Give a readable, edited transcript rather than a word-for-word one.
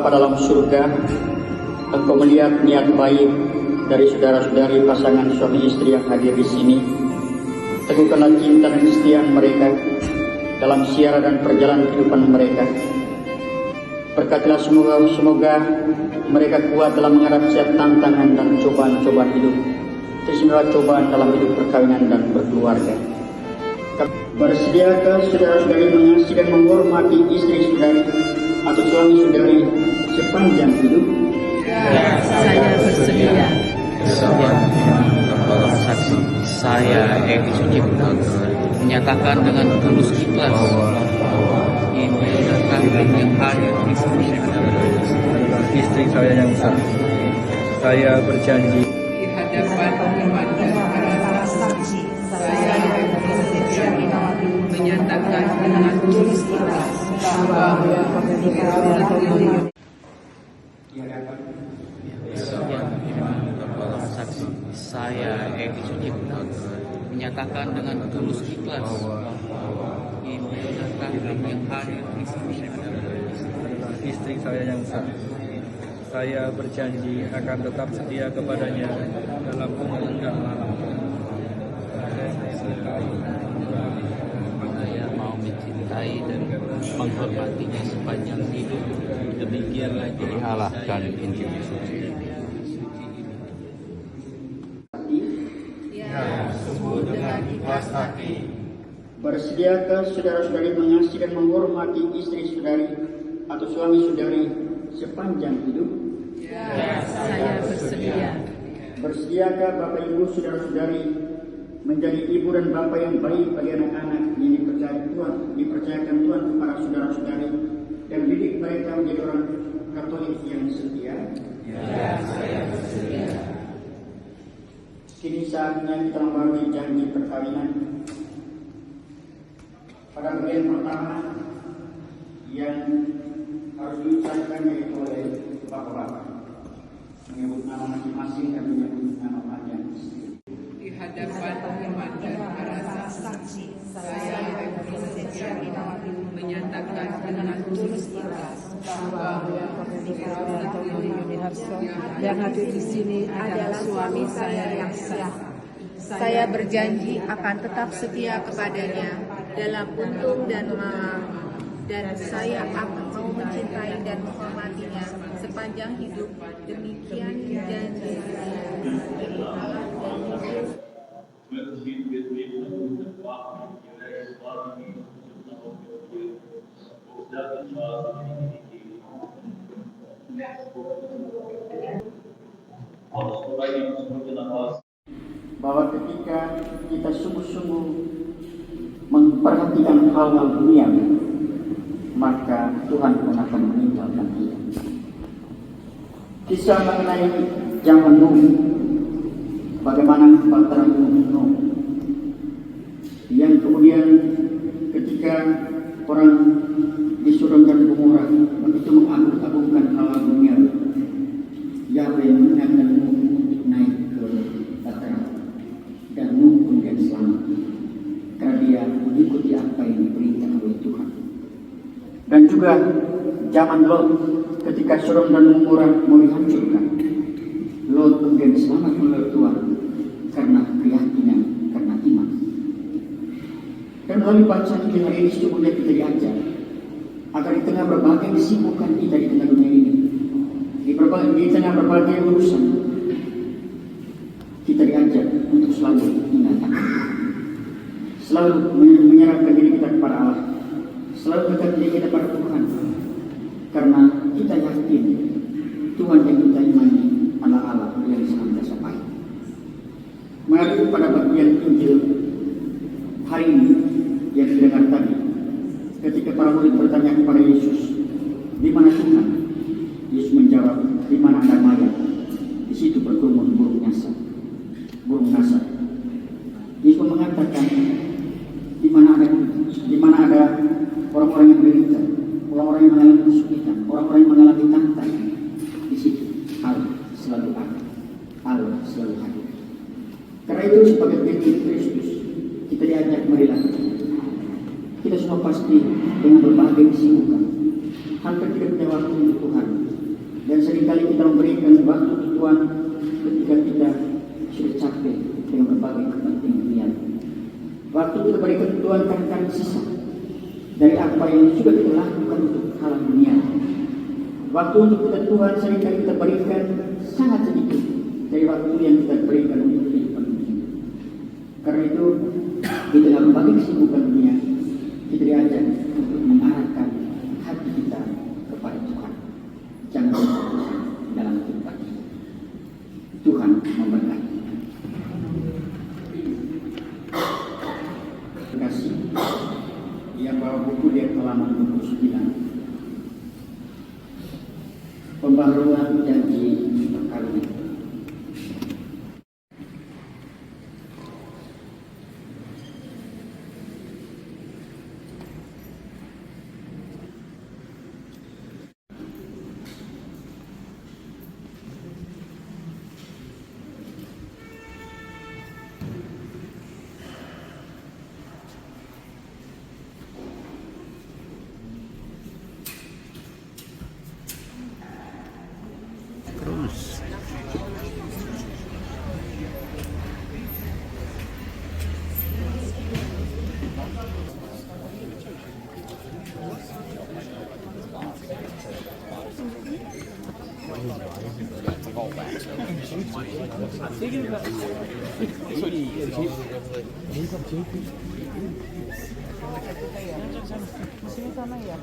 Bapa dalam surga, Engkau melihat niat baik dari saudara-saudari pasangan suami istri yang hadir di sini. Teguhkanlah cinta dan kesetiaan mereka dalam siara dan perjalanan kehidupan mereka. Berkatilah semoga mereka kuat dalam menghadapi setiap tantangan dan cobaan-cobaan hidup, teristimewa cobaan dalam hidup perkawinan dan berkeluarga. Bersediakah saudara-saudari mengasihi dan menghormati istri saudari atau suami saudari sepanjang hidup? Ya, saya bersedia. Saksi saya Egi Sucipto menyatakan dengan tulus ikhlas ini adalah yang hadir di sini adalah istri saya yang sah. Saya berjanji di hadapan umat dan para saksi saya menyatakan dengan tulus ikhlas bahwa saksi saya Egi Sucipto menyatakan dengan tulus ikhlas ini adalah yang hadir di sini adalah istri saya yang sah. Saya berjanji akan tetap setia kepadanya dalam umur dan malam. Saya mau mencintai dan menghormatinya sepanjang hidup. Demikianlah jadi Allah dan Injil Yesus. Bersediakah saudara-saudari mengasihi dan menghormati istri saudari atau suami saudari sepanjang hidup? ya, saya bersedia. Bersediakah Bapak Ibu saudara-saudari menjadi ibu dan bapak yang baik bagi anak-anak yang dipercayakan Tuhan kepada saudara-saudari dan didik mereka menjadi orang Katolik yang setia? Ya, saya bersedia. Kini saatnya kita membaharui janji perkawinan. Pada bagian pertama yang harus diucapkan yaitu oleh bapak-bapak menyebut nama masing-masing dan menyebut nama panjang istri. Di hadapan umat dan para saksi saya menyatakan dengan tulus ikhlas bahwa yang hadir di sini adalah suami saya yang sah. Saya berjanji akan tetap setia kepadanya dalam untung dan malam, dan saya akan mau mencintai dan menghormatinya sepanjang hidup. Demikian janji saya dari Allah dan Yesus. Bahwa ketika kita sungguh-sungguh memperhatikan hal-hal dunia, maka Tuhan pun akan meninggalkan kita. Kisah mengenai zaman Nuh, bagaimana bahtera Nuh yang kemudian ketika orang di Sodom dan Gomora begitu mengagung-agungkan hal-hal dunia, Yahweh mengingatkan Nuh untuk naik ke bahtera, dan Nuh kemudian selamat karena dia mengikuti apa yang diperintah oleh Tuhan. Dan juga zaman Lot, ketika Sodom dan Gomora mau dihancurkan, Lot kemudian selamat oleh Tuhan karena keyakinan, karena iman. Dan melalui bacaan kita hari ini sesungguhnya kita diajar agar di tengah berbagai kesibukan kita di tengah dunia ini, di tengah berbagai urusan, kita diajar untuk selalu ingat, selalu menyerahkan diri kita kepada Allah, selalu dekat diri kita pada Tuhan, karena kita yakin Tuhan yang kita imani adalah Allah yang senantiasa baik. Mari pada bagian Injil hari ini yang didengar tadi, ketika para murid bertanya kepada Yesus, di mana Tuhan? Yesus menjawab, di mana ada mayat, di situ berkerumun burung nyasar. Yesus mengatakan, di mana ada orang-orang yang menderita, orang-orang yang mengalami kesulitan, orang-orang yang mengalami tantangan, di situ Allah selalu ada, Allah selalu hadir. Karena itu sebagai pengikut Kristus, kita diajak marilah kita semua pasti dengan berbagai kesibukan, hampir tidak punya waktu untuk Tuhan, seringkali kita memberikan waktu ke Tuhan ketika kita sudah capek dengan berbagai kepentingan dunia. Waktu kita berikan ke Tuhan kadang-kadang sisa dari apa yang sudah kita lakukan untuk hal dunia. Waktu untuk kita Tuhan seringkali kita berikan sangat sedikit dari waktu yang kita berikan untuk kehidupan dunia. Karena itu di dalam berbagai kesibukan dunia kita diajar untuk mengarahkan hati kita kepada Tuhan. Jangan berfokus dalam kehidupan ini. Tuhan memberkati. Terima kasih. Yang bawa buku di halaman 29. Pembaharuan janji perkawinan. Terus Ayo.